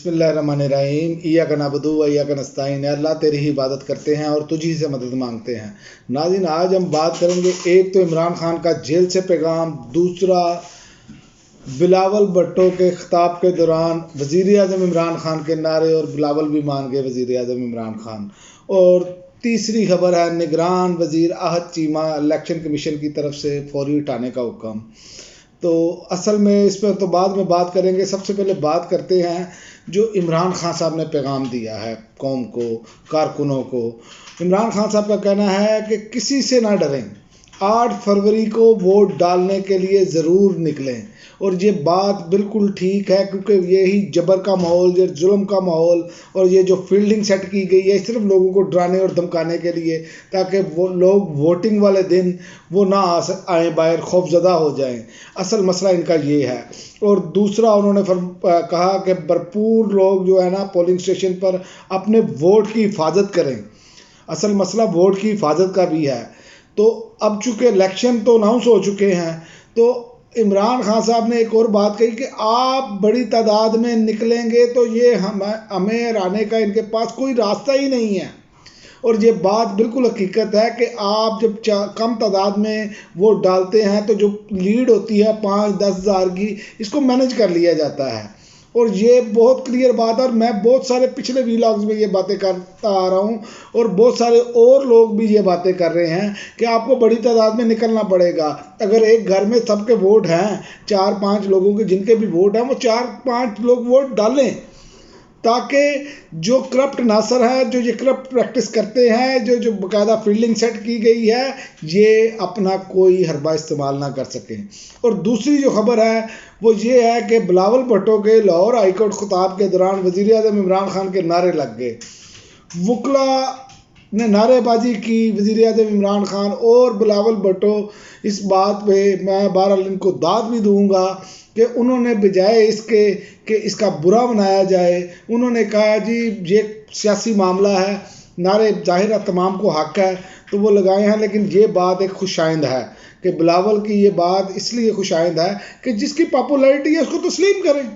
बिस्मिल्लाहिर्रहमानिर्रहीम। इय्याक नअबुदु व इय्याक नस्तईन। अल्लाह तेरी ही इबादत करते हैं और तुझी से मदद मांगते हैं। नाज़रीन, आज हम बात करेंगे, एक तो इमरान खान का जेल से पैगाम, दूसरा बिलावल भुट्टो के खिताब के दौरान वज़ीर आज़म इमरान खान के नारे और बिलावल भी मान गए वज़ीर आज़म इमरान खान, और तीसरी खबर है निगरान वज़ीर अहद चीमा इलेक्शन कमीशन की तरफ से फौरी उठाने का हुक्म। तो असल में इस पर तो बाद में बात करेंगे। सबसे पहले बात करते हैं जो इमरान खान साहब ने पैगाम दिया है कौम को, कारकुनों को। इमरान खान साहब का कहना है कि किसी से ना डरें, 8 फरवरी को वोट डालने के लिए ज़रूर निकलें। और ये बात बिल्कुल ठीक है, क्योंकि यही जबर का माहौल, ये जुल्म का माहौल और ये जो फील्डिंग सेट की गई है सिर्फ लोगों को डराने और धमकाने के लिए, ताकि वो लोग वोटिंग वाले दिन वो ना आए बाहर, खौफजदा हो जाएं। असल मसला इनका ये है। और दूसरा उन्होंने कहा कि भरपूर लोग जो है ना पोलिंग स्टेशन पर अपने वोट की हिफाजत करें। असल मसला वोट की हिफाजत का भी है। तो अब चूँकि इलेक्शन तो अनाउंस हो चुके हैं, तो इमरान खान साहब ने एक और बात कही कि आप बड़ी तादाद में निकलेंगे तो ये हमें हराने का इनके पास कोई रास्ता ही नहीं है। और ये बात बिल्कुल हकीकत है कि आप जब कम तादाद में वोट डालते हैं तो जो लीड होती है 5-10 हज़ार की, इसको मैनेज कर लिया जाता है। और ये बहुत क्लियर बात है, और मैं बहुत सारे पिछले व्लॉग्स में ये बातें करता आ रहा हूँ, और बहुत सारे और लोग भी ये बातें कर रहे हैं कि आपको बड़ी तादाद में निकलना पड़ेगा। अगर एक घर में सबके वोट हैं, 4-5 लोगों के जिनके भी वोट हैं, वो 4-5 लोग वोट डालें, ताकि जो करप्ट नासर है, जो ये करप्ट प्रैक्टिस करते हैं, जो बाकायदा फील्डिंग सेट की गई है, ये अपना कोई हरबा इस्तेमाल ना कर सकें। और दूसरी जो खबर है वो ये है कि बिलावल भुट्टो के लाहौर हाईकोर्ट खिताब के दौरान वज़ीर आज़म इमरान खान के नारे लग गए। वकला ने नारेबाजी की वज़ीर आज़म इमरान खान और बिलावल भुट्टो। इस बात पे मैं बहरहाल इनको दाद भी दूंगा कि उन्होंने बजाय इसके कि इसका बुरा बनाया जाए, उन्होंने कहा जी ये सियासी मामला है, नारे ज़ाहिर है तमाम को हक है तो वो लगाए हैं, लेकिन ये बात एक खुशाइंद है कि बिलावल की ये बात इसलिए खुशाइंद है कि जिसकी पॉपुलैरिटी है उसको तस्लीम करें।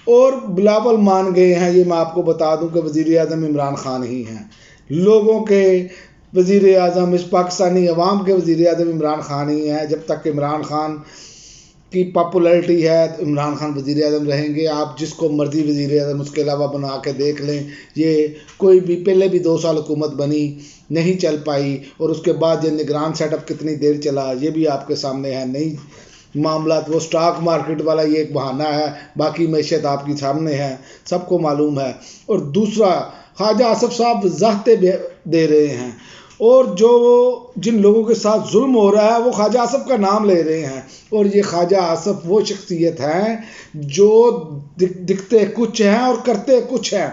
और बिलावल मान गए हैं, ये मैं आपको बता दूं कि वज़ीर आज़म इमरान खान ही हैं। लोगों के वज़ीर आज़म, इस पाकिस्तानी अवाम के वज़ीर आज़म इमरान खान ही हैं। जब तक इमरान खान की पॉपुलैरिटी है तो इमरान खान वज़ीर आज़म रहेंगे। आप जिसको मर्ज़ी वज़ीर आज़म उसके अलावा बना के देख लें, ये कोई भी पहले भी 2 साल हुकूमत बनी, नहीं चल पाई, और उसके बाद ये निगरान सेटअप कितनी देर चला ये भी आपके सामने है। नहीं मामला वो स्टॉक मार्केट वाला ये एक बहाना है, बाकी मैशत आपके सामने है, सबको मालूम है। और दूसरा, ख्वाजा आसफ साहब वजाहतें दे रहे हैं, और जो जिन लोगों के साथ जुल्म हो रहा है वो ख्वाजा आसफ का नाम ले रहे हैं। और ये ख्वाजा आसफ वो शख्सियत हैं जो दिखते कुछ हैं और करते कुछ हैं।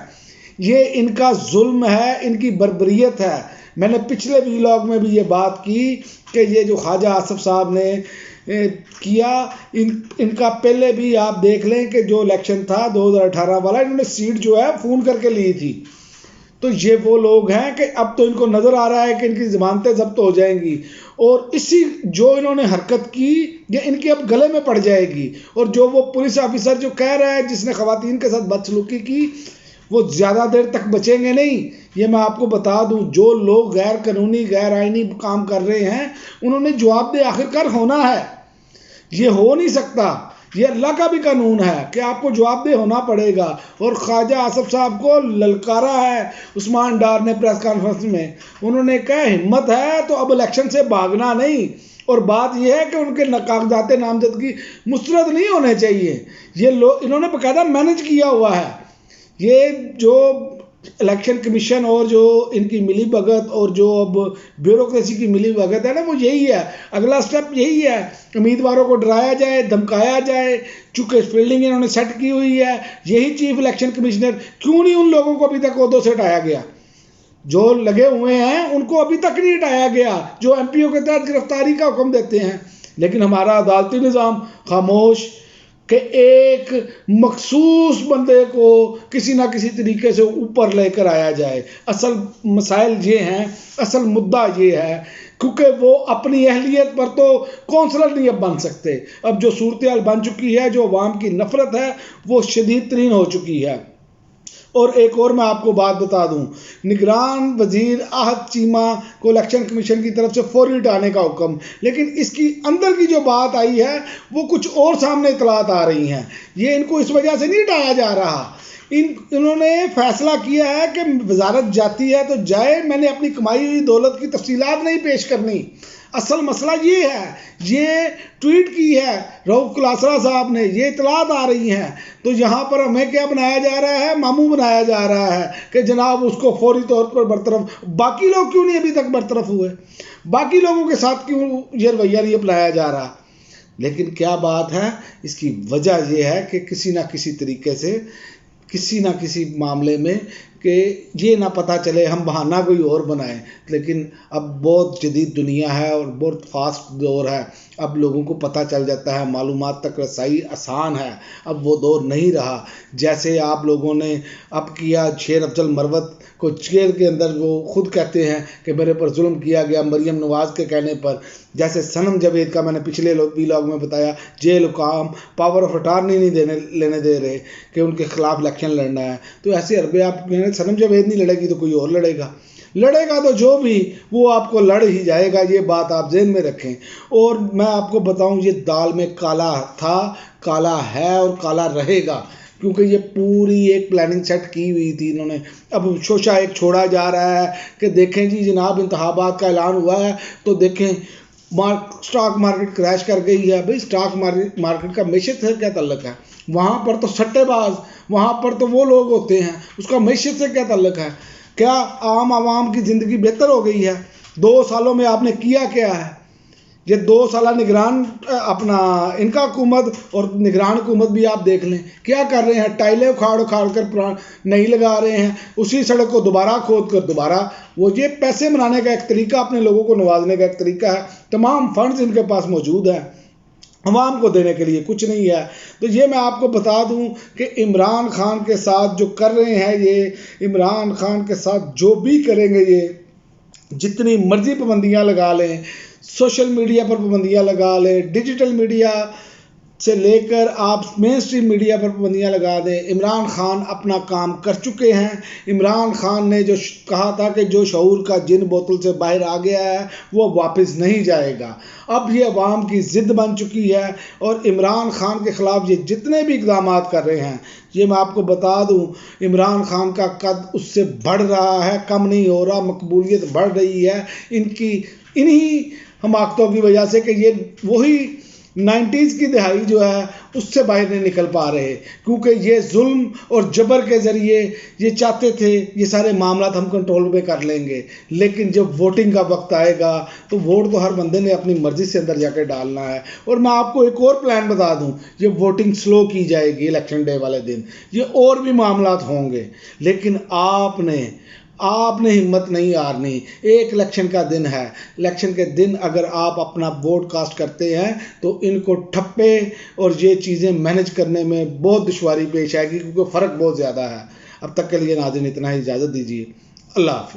ये इनका जुल्म है, इनकी बर्बरियत है। मैंने पिछले व्लॉग में भी ये बात की कि ये जो ख्वाजा आसफ साहब ने किया, इनका पहले भी आप देख लें कि जो इलेक्शन था 2018 वाला, इन्होंने सीट जो है फ़ोन करके ली थी। तो ये वो लोग हैं कि अब तो इनको नज़र आ रहा है कि इनकी ज़मानतें ज़ब्त हो जाएंगी, और इसी जो इन्होंने हरकत की ये इनके अब गले में पड़ जाएगी। और जो वो पुलिस ऑफिसर जो कह रहा है जिसने ख़वातीन के साथ बदसलूकी की, वो ज़्यादा देर तक बचेंगे नहीं। ये मैं आपको बता दूं, जो लोग गैर कानूनी गैर आइनी काम कर रहे हैं उन्होंने जवाबदेह आखिरकार होना है। ये हो नहीं सकता, ये अल्लाह का भी कानून है कि आपको जवाबदेह होना पड़ेगा। और ख्वाजा आसफ साहब को ललकारा है उस्मान डार ने प्रेस कॉन्फ्रेंस में। उन्होंने कहा हिम्मत है तो अब इलेक्शन से भागना नहीं, और बात यह है कि उनके कागजात नामजदगी मुस्तरद नहीं होने चाहिए। ये लोग इन्होंने बाकायदा मैनेज किया हुआ है। ये जो इलेक्शन कमीशन और जो इनकी मिली भगत और जो अब ब्यूरोक्रेसी की मिली भगत है ना, वो यही है। अगला स्टेप यही है, उम्मीदवारों को डराया जाए, धमकाया जाए। चूँकि फील्डिंग इन्होंने सेट की हुई है, यही चीफ इलेक्शन कमिश्नर, क्यों नहीं उन लोगों को अभी तक ओहदों से हटाया गया? जो लगे हुए हैं उनको अभी तक नहीं हटाया गया, जो एमपीओ के तहत गिरफ्तारी का हुक्म देते हैं। लेकिन हमारा अदालती निज़ाम खामोश कि एक मखसूस बंदे को किसी ना किसी तरीके से ऊपर लेकर आया जाए। असल मसाइल ये हैं, असल मुद्दा ये है, क्योंकि वो अपनी अहलियत पर तो कौंसलर नहीं अब बन सकते। अब जो सूरत हाल बन चुकी है, जो अवाम की नफ़रत है वो शदीद तरीन हो चुकी है। اور ایک اور میں آپ کو بات بتا دوں، نگران وزیر احد چیمہ کو الیکشن کمیشن کی طرف سے فوری ہٹانے کا حکم، لیکن اس کی اندر کی جو بات آئی ہے وہ کچھ اور سامنے اطلاعات آ رہی ہیں۔ یہ ان کو اس وجہ سے نہیں ہٹایا جا رہا، انہوں نے فیصلہ کیا ہے کہ وزارت جاتی ہے تو جائے، میں نے اپنی کمائی ہوئی دولت کی تفصیلات نہیں پیش کرنی۔ اصل مسئلہ یہ ہے، یہ ٹویٹ کی ہے رؤف کلاسرا صاحب نے، یہ اطلاعات آ رہی ہیں، تو یہاں پر ہمیں کیا بنایا جا رہا ہے، ماموں بنایا جا رہا ہے کہ جناب اس کو فوری طور پر برطرف۔ باقی لوگ کیوں نہیں ابھی تک برطرف ہوئے؟ باقی لوگوں کے ساتھ کیوں یہ رویہ نہیں اپنایا جا رہا؟ لیکن کیا بات ہے، اس کی وجہ یہ ہے کہ کسی نہ کسی طریقے سے، کسی نہ کسی معاملے میں، کہ یہ نہ پتہ چلے ہم بہانہ کوئی اور بنائیں۔ لیکن اب بہت جدید دنیا ہے اور بہت فاسٹ دور ہے، اب لوگوں کو پتہ چل جاتا ہے، معلومات تک رسائی آسان ہے، اب وہ دور نہیں رہا جیسے آپ لوگوں نے اب کیا۔ شیر افضل مروت کو جیل کے اندر وہ خود کہتے ہیں کہ میرے پر ظلم کیا گیا مریم نواز کے کہنے پر، جیسے صنم جاوید کا میں نے پچھلے ویلاگ میں بتایا، جیل حکام پاور آف اٹارنی نہیں لینے دے رہے کہ ان کے خلاف الیکشن لڑنا ہے، تو ایسے عربے آپ صنم جاوید نہیں لڑے گی تو کوئی اور لڑے گا تو جو بھی وہ آپ کو لڑ ہی جائے گا، یہ بات آپ ذہن میں رکھیں۔ اور میں آپ کو بتاؤں، یہ دال میں کالا تھا، کالا ہے اور کالا رہے گا، کیونکہ یہ پوری ایک پلاننگ سیٹ کی ہوئی تھی انہوں نے۔ اب شوشہ ایک چھوڑا جا رہا ہے کہ دیکھیں جی جناب انتخابات کا اعلان ہوا ہے تو دیکھیں سٹاک مارکیٹ کریش کر گئی ہے۔ بھئی سٹاک مارکیٹ کا معیشت سے کیا تعلق ہے؟ وہاں پر تو سٹے باز، وہاں پر تو وہ لوگ ہوتے ہیں، اس کا معیشت سے کیا تعلق ہے؟ کیا عام عوام کی زندگی بہتر ہو گئی ہے؟ 2 سالوں میں آپ نے کیا ہے؟ یہ 2 سالہ نگران ان کا حکومت اور نگران حکومت بھی آپ دیکھ لیں کیا کر رہے ہیں، ٹائلیں اکھاڑ کر نہیں لگا رہے ہیں، اسی سڑک کو دوبارہ کھود کر دوبارہ وہ یہ پیسے بنانے کا ایک طریقہ، اپنے لوگوں کو نوازنے کا ایک طریقہ ہے۔ تمام فنڈز ان کے پاس موجود ہیں، عوام کو دینے کے لیے کچھ نہیں ہے۔ تو یہ میں آپ کو بتا دوں کہ عمران خان کے ساتھ جو کر رہے ہیں، یہ عمران خان کے ساتھ جو بھی کریں گے، یہ جتنی مرضی پابندیاں لگا لیں، سوشل میڈیا پر پابندیاں لگا لیں، ڈیجیٹل میڈیا سے لے کر آپ مین اسٹریم میڈیا پر پابندیاں لگا دیں، عمران خان اپنا کام کر چکے ہیں۔ عمران خان نے جو کہا تھا کہ جو شعور کا جن بوتل سے باہر آ گیا ہے وہ واپس نہیں جائے گا، اب یہ عوام کی ضد بن چکی ہے، اور عمران خان کے خلاف یہ جتنے بھی اقدامات کر رہے ہیں، یہ میں آپ کو بتا دوں عمران خان کا قد اس سے بڑھ رہا ہے، کم نہیں ہو رہا، مقبولیت بڑھ رہی ہے انہی حماقتوں کی وجہ سے کہ یہ وہی 90s کی دہائی جو ہے اس سے باہر نہیں نکل پا رہے، کیونکہ یہ ظلم اور جبر کے ذریعے یہ چاہتے تھے یہ سارے معاملات ہم کنٹرول میں کر لیں گے، لیکن جب ووٹنگ کا وقت آئے گا تو ووٹ تو ہر بندے نے اپنی مرضی سے اندر جا کے ڈالنا ہے۔ اور میں آپ کو ایک اور پلان بتا دوں، یہ ووٹنگ سلو کی جائے گی الیکشن ڈے والے دن، یہ اور بھی معاملات ہوں گے، لیکن آپ نے ہمت نہیں ہارنی۔ ایک الیکشن کا دن ہے، الیکشن کے دن اگر آپ اپنا ووٹ کاسٹ کرتے ہیں تو ان کو ٹھپے اور یہ چیزیں مینج کرنے میں بہت دشواری پیش آئے گی، کیونکہ فرق بہت زیادہ ہے۔ اب تک کے لیے ناظرین اتنا ہی، اجازت دیجیے، اللہ حافظ۔